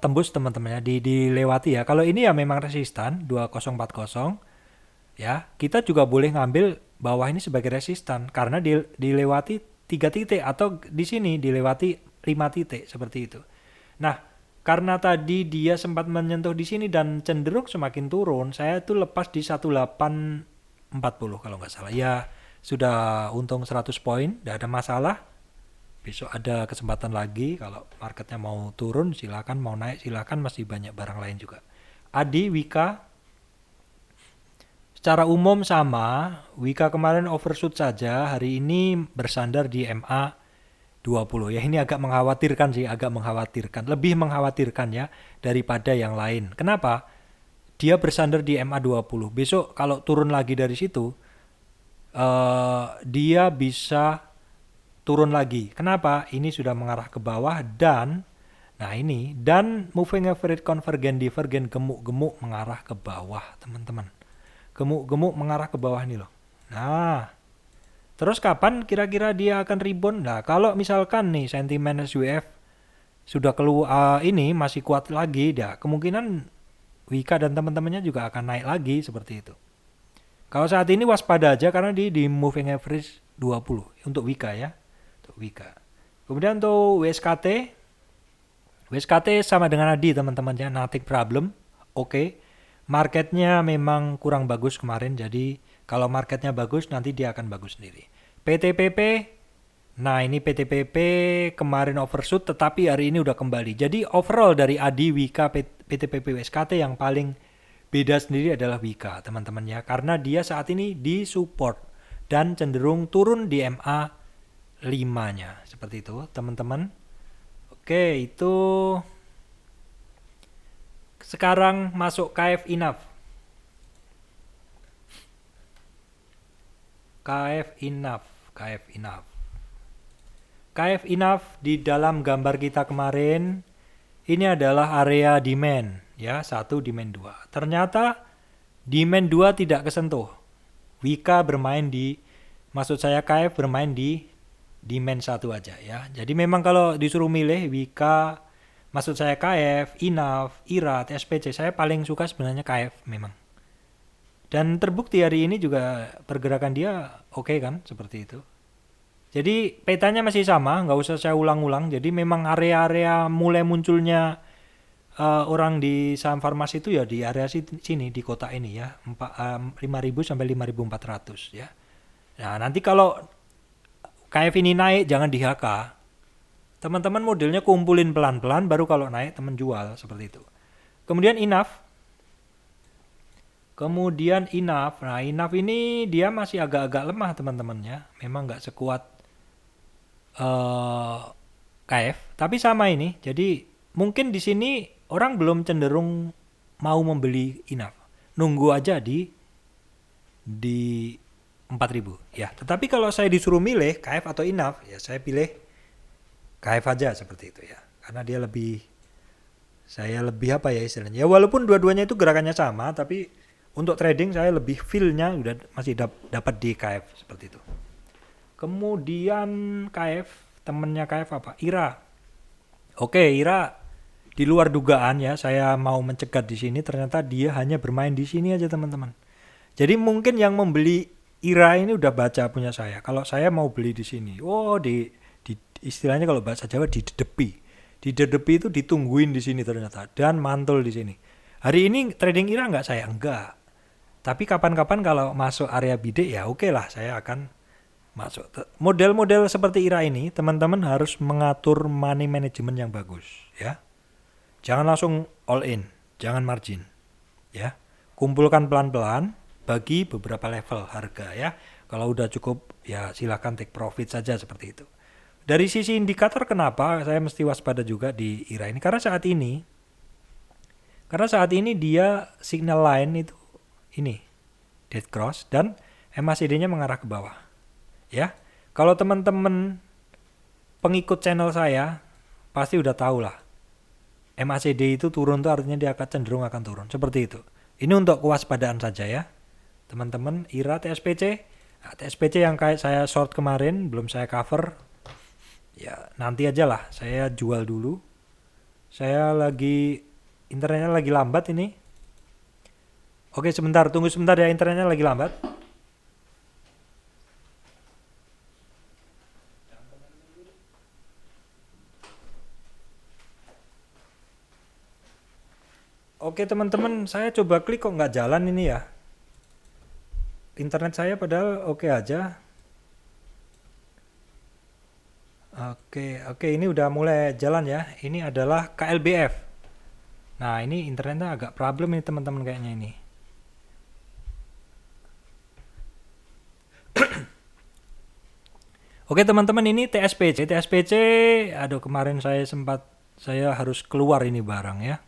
tembus teman-teman ya, dilewati ya. Kalau ini ya memang resistan 2040 ya, kita juga boleh ngambil bawah ini sebagai resistan karena dilewati 3 titik atau di sini dilewati 5 titik seperti itu. Nah, karena tadi dia sempat menyentuh di sini dan cenderung semakin turun, saya tuh lepas di 1840 kalau nggak salah. Ya sudah untung 100 poin, nggak ada masalah. Besok ada kesempatan lagi, kalau marketnya mau turun silakan, mau naik silakan, masih banyak barang lain juga. ADI, Wika, secara umum sama. Wika kemarin overshoot saja, hari ini bersandar di MA 20. Ya ini agak mengkhawatirkan sih, agak mengkhawatirkan. Lebih mengkhawatirkan ya daripada yang lain. Kenapa? Dia bersandar di MA 20. Besok kalau turun lagi dari situ, dia bisa turun lagi. Kenapa? Ini sudah mengarah ke bawah dan moving average convergent divergent gemuk-gemuk mengarah ke bawah, teman-teman. Gemuk-gemuk mengarah ke bawah ini loh. Nah, terus kapan kira-kira dia akan rebound? Nah, kalau misalkan nih sentimen SWF sudah keluar ini masih kuat lagi, ya kemungkinan Wika dan teman-temannya juga akan naik lagi seperti itu. Kalau saat ini waspada aja karena di moving average 20 untuk Wika ya. Untuk Wika. Kemudian untuk WSKT sama dengan Adi teman-teman ya, nothing problem. Oke. Marketnya memang kurang bagus kemarin, jadi kalau marketnya bagus nanti dia akan bagus sendiri. PTPP, nah ini PTPP kemarin overshoot tetapi hari ini udah kembali. Jadi overall dari Adi, Wika, PTPP, WSKT yang paling beda sendiri adalah Wika teman-teman ya, karena dia saat ini di support dan cenderung turun di MA 5-nya seperti itu teman-teman. Oke, itu sekarang masuk KF Enough. KF Enough di dalam gambar kita kemarin ini adalah area demand ya, 1 demand 2. Ternyata demand 2 tidak kesentuh. Wika bermain di, maksud saya KF bermain di demand 1 aja ya. Jadi memang kalau disuruh milih Wika, maksud saya KF, Enough, IRA, TSPC, saya paling suka sebenarnya KF memang. Dan terbukti hari ini juga pergerakan dia oke kan, seperti itu. Jadi petanya masih sama, nggak usah saya ulang-ulang. Jadi memang area-area mulai munculnya orang di saham farmasi itu ya di area sini, di kota ini ya, 5.000 sampai 5.400 ya. Nah nanti kalau KF ini naik jangan di HK. Teman-teman modelnya kumpulin pelan-pelan, baru kalau naik teman jual, seperti itu. Kemudian Enough. Nah Enough ini dia masih agak-agak lemah teman-teman ya. Memang nggak sekuat KF, tapi sama ini. Jadi mungkin di sini orang belum cenderung mau membeli Enough. Nunggu aja di 4.000 ya. Tetapi kalau saya disuruh milih KF atau Enough, ya saya pilih KF aja seperti itu ya. Karena dia saya lebih apa ya istilahnya. Ya walaupun dua-duanya itu gerakannya sama, tapi untuk trading saya lebih feel-nya udah masih dapat di KF seperti itu. Kemudian KF, temennya KF apa? IRA. Oke, IRA di luar dugaan ya. Saya mau mencegat di sini, ternyata dia hanya bermain di sini aja teman-teman. Jadi mungkin yang membeli IRA ini udah baca punya saya. Kalau saya mau beli di sini, di istilahnya kalau bahasa Jawa didedepi. Didedepi itu ditungguin di sini ternyata dan mantul di sini. Hari ini trading IRA nggak saya? Enggak. Tapi kapan-kapan kalau masuk area bidik ya oke lah, saya akan masuk. Model-model seperti IRA ini teman-teman harus mengatur money management yang bagus ya. Jangan langsung all in, jangan margin ya. Kumpulkan pelan-pelan bagi beberapa level harga ya. Kalau udah cukup ya silakan take profit saja seperti itu. Dari sisi indikator kenapa saya mesti waspada juga di IRA ini? Karena saat ini dia signal line itu ini dead cross dan MACD-nya mengarah ke bawah. Ya. Kalau teman-teman pengikut channel saya pasti udah tahu lah. MACD itu turun tuh artinya dia akan cenderung akan turun. Seperti itu. Ini untuk kewaspadaan saja ya. Teman-teman, IRA, TSPC. Nah, TSPC yang kayak saya short kemarin belum saya cover. Ya, nanti aja lah. Saya jual dulu. Internetnya lagi lambat ini. Oke, sebentar, tunggu sebentar ya, internetnya lagi lambat. Oke teman-teman, saya coba klik kok nggak jalan ini ya. Internet saya padahal oke aja. Oke, ini udah mulai jalan ya. Ini adalah KLBF. Nah, ini internetnya agak problem ini teman-teman kayaknya ini. Oke teman-teman, ini TSPC. Aduh kemarin saya harus keluar ini barang ya.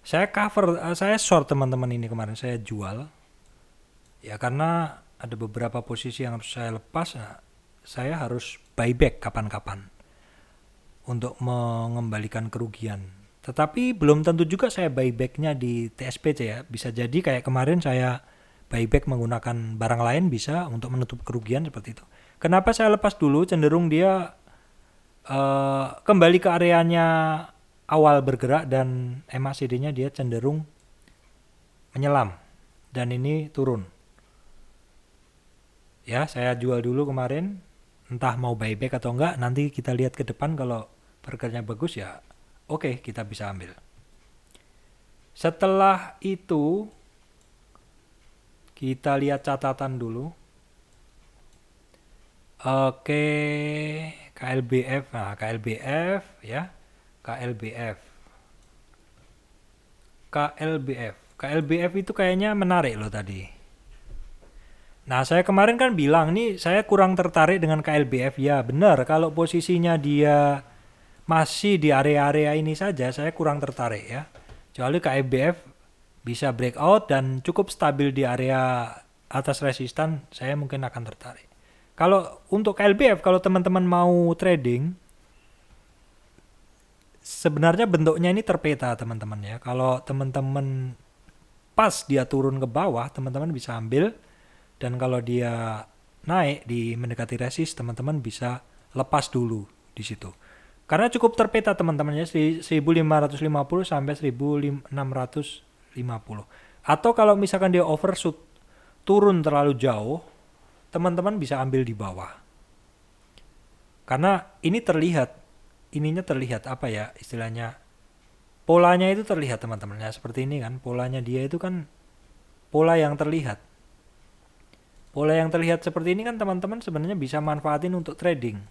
Saya short teman-teman ini kemarin, saya jual. Ya karena ada beberapa posisi yang harus saya lepas, nah, saya harus buyback kapan-kapan untuk mengembalikan kerugian. Tetapi belum tentu juga saya buybacknya di TSPC ya. Bisa jadi kayak kemarin saya buyback menggunakan barang lain bisa untuk menutup kerugian seperti itu. Kenapa saya lepas dulu? Cenderung dia kembali ke areanya awal bergerak dan MACD-nya dia cenderung menyelam dan ini turun. Ya, saya jual dulu kemarin. entah mau buyback atau enggak, nanti kita lihat ke depan kalau burgernya bagus ya oke, kita bisa ambil. Setelah itu kita lihat catatan dulu. Oke, KLBF. Nah, KLBF ya. KLBF. KLBF. KLBF itu kayaknya menarik loh tadi. Nah, saya kemarin kan bilang nih saya kurang tertarik dengan KLBF. Ya, benar. Kalau posisinya dia masih di area-area ini saja, saya kurang tertarik ya. Kecuali KLBF bisa breakout dan cukup stabil di area atas resistan, saya mungkin akan tertarik. Kalau untuk KLBF, kalau teman-teman mau trading, sebenarnya bentuknya ini terpeta teman-teman ya. Kalau teman-teman pas dia turun ke bawah, teman-teman bisa ambil. Dan kalau dia naik di mendekati resist, teman-teman bisa lepas dulu di situ. Karena cukup terpeta teman-teman ya, 1550 sampai 1650. Atau kalau misalkan dia overshoot, turun terlalu jauh, teman-teman bisa ambil di bawah. Karena ini ininya terlihat apa ya istilahnya, polanya itu terlihat teman-teman ya, seperti ini kan, polanya dia itu kan pola yang terlihat. Pola yang terlihat seperti ini kan teman-teman sebenarnya bisa manfaatin untuk trading.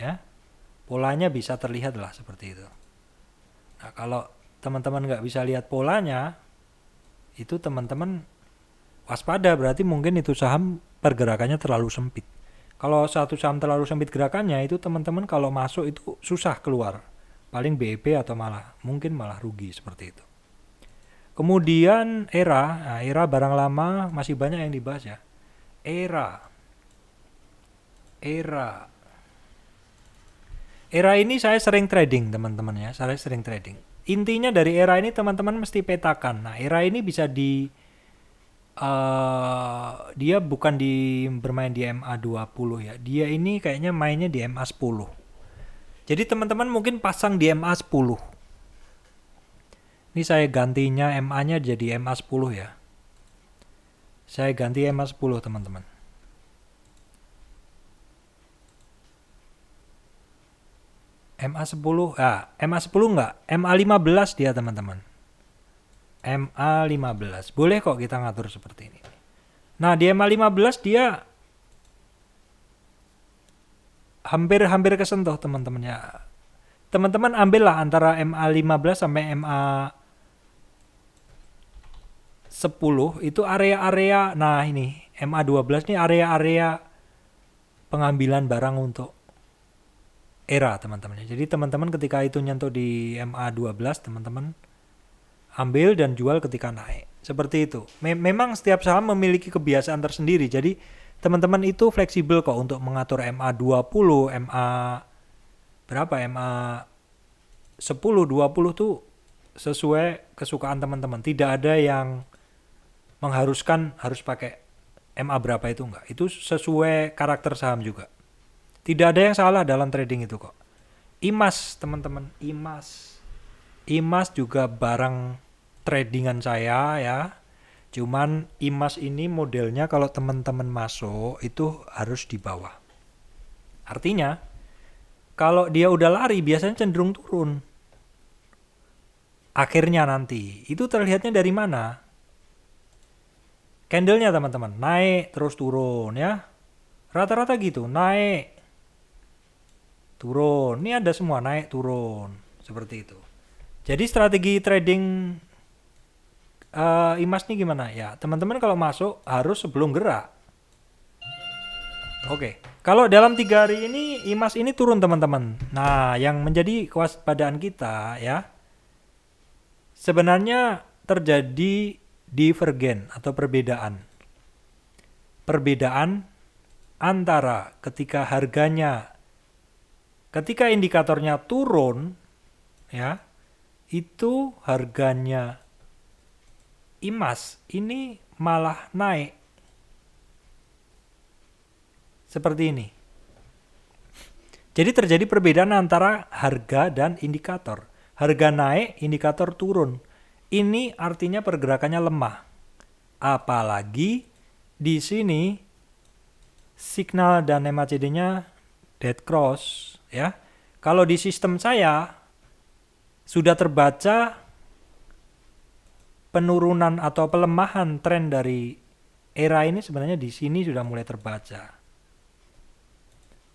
Ya. Polanya bisa terlihat lah seperti itu. Nah, kalau teman-teman nggak bisa lihat polanya, itu teman-teman waspada, berarti mungkin itu saham pergerakannya terlalu sempit. Kalau satu saham terlalu sempit gerakannya, itu teman-teman kalau masuk itu susah keluar. Paling BEP atau mungkin malah rugi seperti itu. Kemudian era barang lama masih banyak yang dibahas ya. Era ini saya sering trading teman-teman ya, saya sering trading. Intinya dari era ini teman-teman mesti petakan. Nah, era ini bisa dia bukan bermain di MA20 ya. Dia ini kayaknya mainnya di MA10. Jadi teman-teman mungkin pasang di MA10. Ini saya gantinya MA-nya jadi MA10 ya. Saya ganti MA10 teman-teman. MA10, MA10 enggak, MA15 dia teman-teman. MA15. Boleh kok kita ngatur seperti ini. Nah, di MA15 dia hampir kesentuh teman-teman ya. Teman-teman ambillah antara MA15 sampai MA10 itu area-area. Nah, ini MA12 ini area-area pengambilan barang untuk era teman-teman. Jadi teman-teman ketika itu nyentuh di MA12, teman-teman ambil dan jual ketika naik. Seperti itu. Memang setiap saham memiliki kebiasaan tersendiri. Jadi teman-teman itu fleksibel kok untuk mengatur MA20, MA10, 20 tuh sesuai kesukaan teman-teman. Tidak ada yang mengharuskan harus pakai MA berapa itu enggak. Itu sesuai karakter saham juga. Tidak ada yang salah dalam trading itu kok. IMAS teman-teman, IMAS juga barang tradingan saya ya. Cuman IMAS ini modelnya kalau teman-teman masuk itu harus di bawah. Artinya kalau dia udah lari biasanya cenderung turun. Akhirnya nanti itu terlihatnya dari mana? Candlenya teman-teman naik terus turun ya. Rata-rata gitu, naik turun. Ini ada semua naik turun seperti itu. Jadi strategi trading IMAS ini gimana ya? Teman-teman kalau masuk harus sebelum gerak. Oke. Kalau dalam 3 hari ini IMAS ini turun teman-teman. Nah, yang menjadi kewaspadaan kita ya, sebenarnya terjadi divergen atau perbedaan. Perbedaan antara ketika indikatornya turun ya, itu harganya IMAS ini malah naik. Seperti ini. Jadi terjadi perbedaan antara harga dan indikator. Harga naik, indikator turun. Ini artinya pergerakannya lemah. Apalagi di sini signal dan MACD-nya dead cross ya. Kalau di sistem saya sudah terbaca penurunan atau pelemahan tren dari era ini sebenarnya di sini sudah mulai terbaca.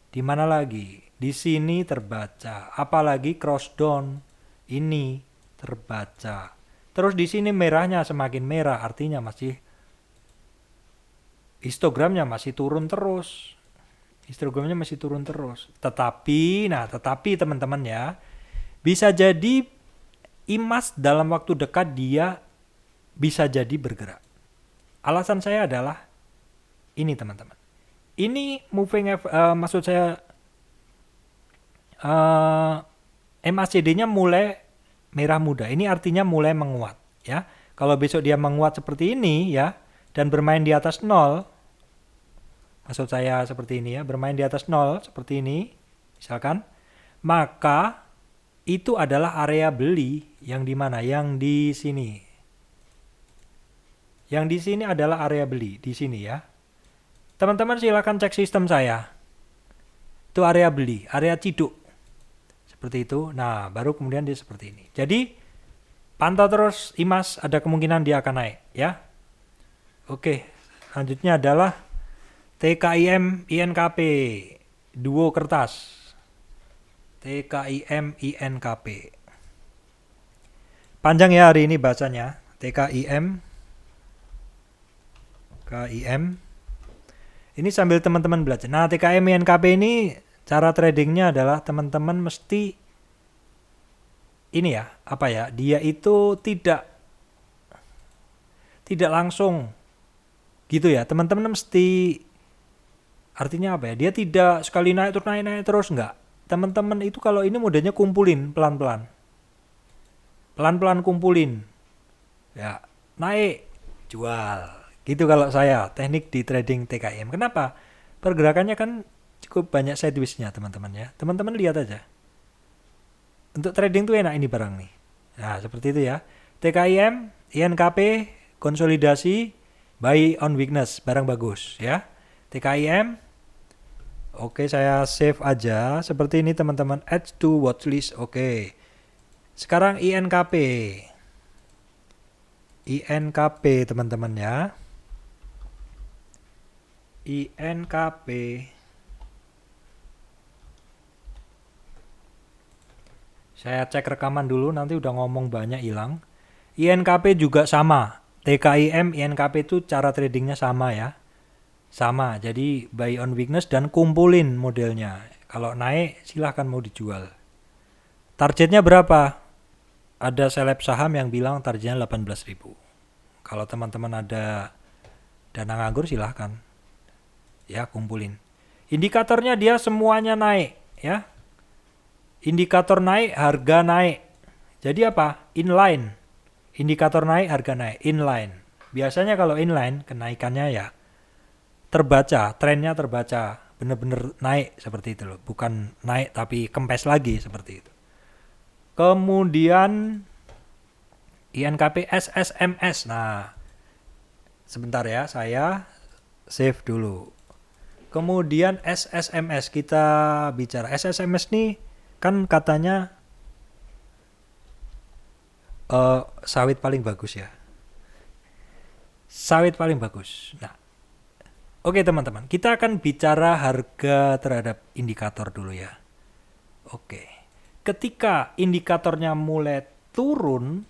Di mana lagi? Di sini terbaca. Apalagi cross down ini terbaca. Terus di sini merahnya semakin merah, artinya masih histogramnya masih turun terus. Histogramnya masih turun terus. Tetapi teman-teman ya, bisa jadi emas dalam waktu dekat dia bisa jadi bergerak. Alasan saya adalah ini teman-teman. Ini maksud saya MACD-nya mulai merah muda. Ini artinya mulai menguat ya. Kalau besok dia menguat seperti ini ya dan bermain di atas 0, maksud saya seperti ini ya, bermain di atas 0 seperti ini misalkan, maka itu adalah area beli yang di mana? Yang di sini. Yang di sini adalah area beli di sini ya. Teman-teman silakan cek sistem saya. Itu area beli, area ciduk. Seperti itu. Nah, baru kemudian dia seperti ini. Jadi, pantau terus IMAS, ada kemungkinan dia akan naik ya. Oke, selanjutnya adalah TKIM INKP duo kertas. TKIM INKP. Panjang ya hari ini bahasanya. TKIM KIM. Ini sambil teman-teman belajar. Nah, TKIM INKP ini cara tradingnya adalah teman-teman mesti ini ya, apa ya? Dia itu tidak langsung gitu ya. Teman-teman mesti artinya apa ya? Dia tidak sekali naik terus enggak. Teman-teman itu kalau ini modelnya kumpulin pelan-pelan. Pelan-pelan kumpulin. Ya, naik, jual. Gitu kalau saya, teknik di trading TKIM. Kenapa? Pergerakannya kan cukup banyak sideways-nya teman-teman ya. Teman-teman lihat aja. Untuk trading tuh enak ini barang nih. Nah, seperti itu ya. TKIM, INKP, konsolidasi, buy on weakness, barang bagus ya. TKIM, oke, saya save aja. Seperti ini teman-teman, add to watchlist, oke. Sekarang INKP. INKP teman-teman ya. INKP. Saya cek rekaman dulu, nanti udah ngomong banyak hilang. INKP juga sama. TKIM, INKP itu cara tradingnya sama ya. Sama, jadi buy on weakness dan kumpulin modelnya. Kalau naik silahkan mau dijual. Targetnya berapa? Ada seleb saham yang bilang targetnya 18.000. Kalau teman-teman ada dana nganggur silahkan. Ya, kumpulin. Indikatornya dia semuanya naik ya. Indikator naik, harga naik. Jadi apa? Inline. Indikator naik, harga naik. Inline. Biasanya kalau inline, kenaikannya ya terbaca, trennya terbaca. Bener-bener naik seperti itu loh. Bukan naik tapi kempes lagi seperti itu. Kemudian INKP SSMS. Nah, sebentar ya, saya save dulu. Kemudian SSMS, kita bicara. SSMS nih kan katanya sawit paling bagus ya. Sawit paling bagus. Nah, oke teman-teman, kita akan bicara harga terhadap indikator dulu ya. Oke. Ketika indikatornya mulai turun,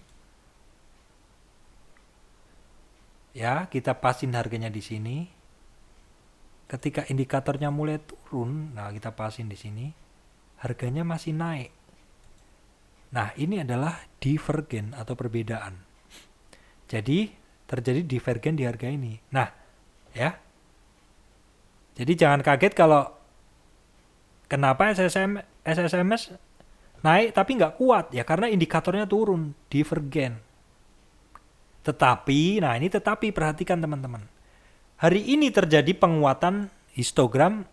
ya, kita pasin harganya di sini. Ketika indikatornya mulai turun, nah kita pasin di sini, harganya masih naik. Nah, ini adalah divergen atau perbedaan. Jadi, terjadi divergen di harga ini. Nah, ya. Jadi jangan kaget kalau kenapa SSMS naik tapi nggak kuat. Ya karena indikatornya turun, divergen. Tetapi, nah ini perhatikan teman-teman. Hari ini terjadi penguatan histogram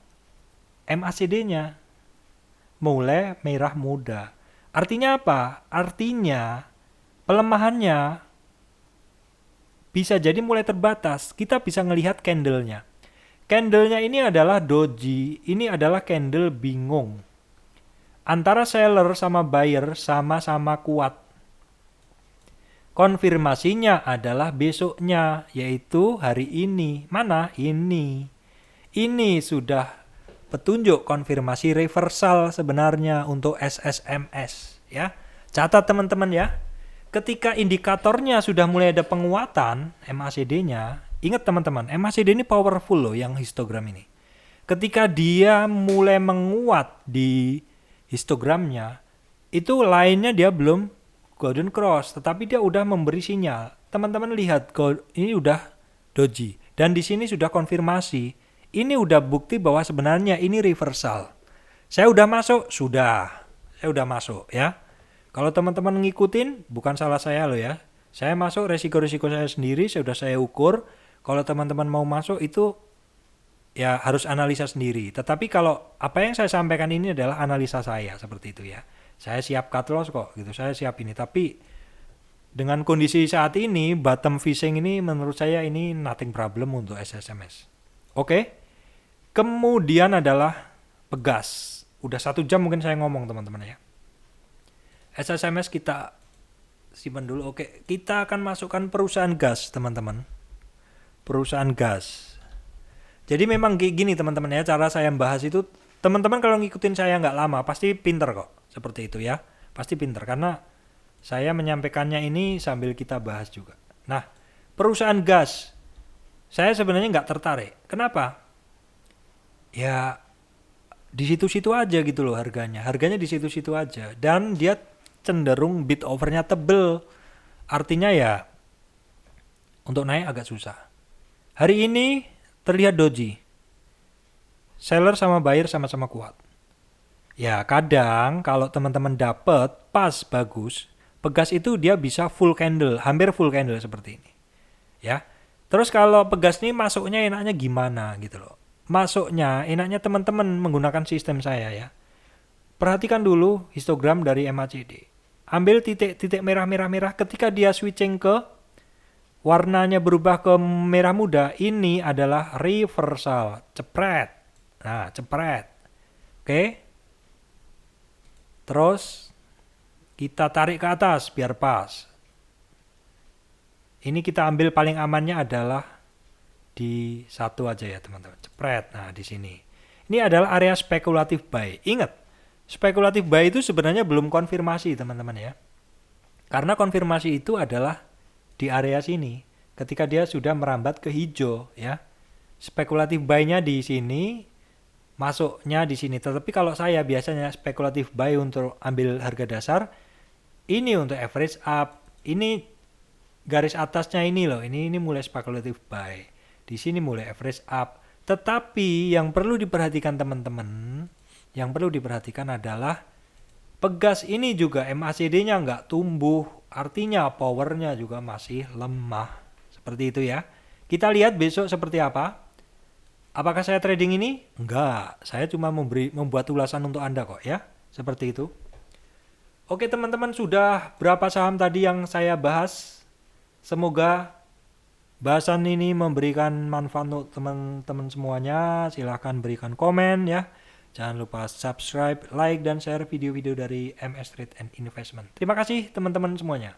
MACD-nya. Mulai merah muda. Artinya apa? Artinya pelemahannya bisa jadi mulai terbatas. Kita bisa melihat candle-nya. Candlenya ini adalah doji, ini adalah candle bingung. Antara seller sama buyer sama-sama kuat. Konfirmasinya adalah besoknya, yaitu hari ini. Mana? Ini. Ini sudah petunjuk konfirmasi reversal sebenarnya untuk SSMS. Ya. Catat teman-teman ya. Ketika indikatornya sudah mulai ada penguatan, MACD-nya, ingat teman-teman, MACD ini powerful loh yang histogram ini. Ketika dia mulai menguat di histogramnya, itu lainnya dia belum golden cross, tetapi dia udah memberi sinyal. Teman-teman lihat, ini udah doji. Dan di sini sudah konfirmasi. Ini udah bukti bahwa sebenarnya ini reversal. Saya udah masuk? Sudah. Saya udah masuk ya. Kalau teman-teman ngikutin, bukan salah saya loh ya. Saya masuk, resiko-resiko saya sendiri, sudah saya ukur. Kalau teman-teman mau masuk itu ya harus analisa sendiri. Tetapi kalau apa yang saya sampaikan ini adalah analisa saya seperti itu ya. Saya siap cut loss kok gitu. Saya siap ini. Tapi dengan kondisi saat ini bottom fishing ini menurut saya ini nothing problem untuk SSMS. Oke. Kemudian adalah pegas. Udah 1 jam mungkin saya ngomong teman-teman ya. SSMS kita simpan dulu. Oke. Kita akan masukkan perusahaan gas teman-teman. Perusahaan gas. Jadi memang gini teman-teman ya, cara saya bahas itu, teman-teman kalau ngikutin saya nggak lama, pasti pinter kok, seperti itu ya. Pasti pinter, karena saya menyampaikannya ini sambil kita bahas juga. Nah, perusahaan gas, saya sebenarnya nggak tertarik. Kenapa? Ya, di situ-situ aja gitu loh harganya. Harganya di situ-situ aja. Dan dia cenderung bid overnya tebel. Artinya ya, untuk naik agak susah. Hari ini terlihat doji. Seller sama buyer sama-sama kuat. Ya kadang kalau teman-teman dapat pas bagus, pegas itu dia bisa full candle, hampir full candle seperti ini. Ya. Terus kalau pegas ini masuknya enaknya gimana gitu loh. Masuknya enaknya teman-teman menggunakan sistem saya ya. Perhatikan dulu histogram dari MACD. Ambil titik-titik merah-merah ketika dia switching ke warnanya berubah ke merah muda, ini adalah reversal. Cepret. Nah, cepret. Oke. Terus kita tarik ke atas biar pas. Ini kita ambil paling amannya adalah di 1 aja ya teman-teman. Cepret. Nah, di sini. Ini adalah area spekulatif buy. Ingat, spekulatif buy itu sebenarnya belum konfirmasi teman-teman ya. Karena konfirmasi itu adalah di area sini ketika dia sudah merambat ke hijau ya. Spekulatif buy-nya di sini, masuknya di sini. Tetapi kalau saya biasanya spekulatif buy untuk ambil harga dasar, ini untuk average up. Ini garis atasnya ini loh, ini mulai spekulatif buy. Di sini mulai average up. Tetapi yang perlu diperhatikan teman-teman, yang perlu diperhatikan adalah pegas ini juga MACD-nya nggak tumbuh, artinya powernya juga masih lemah. Seperti itu ya. Kita lihat besok seperti apa. Apakah saya trading ini? Enggak. Saya cuma membuat ulasan untuk Anda kok ya. Seperti itu. Oke teman-teman, sudah berapa saham tadi yang saya bahas? Semoga bahasan ini memberikan manfaat untuk teman-teman semuanya. Silahkan berikan komen ya. Jangan lupa subscribe, like, dan share video-video dari MS Trade and Investment. Terima kasih teman-teman semuanya.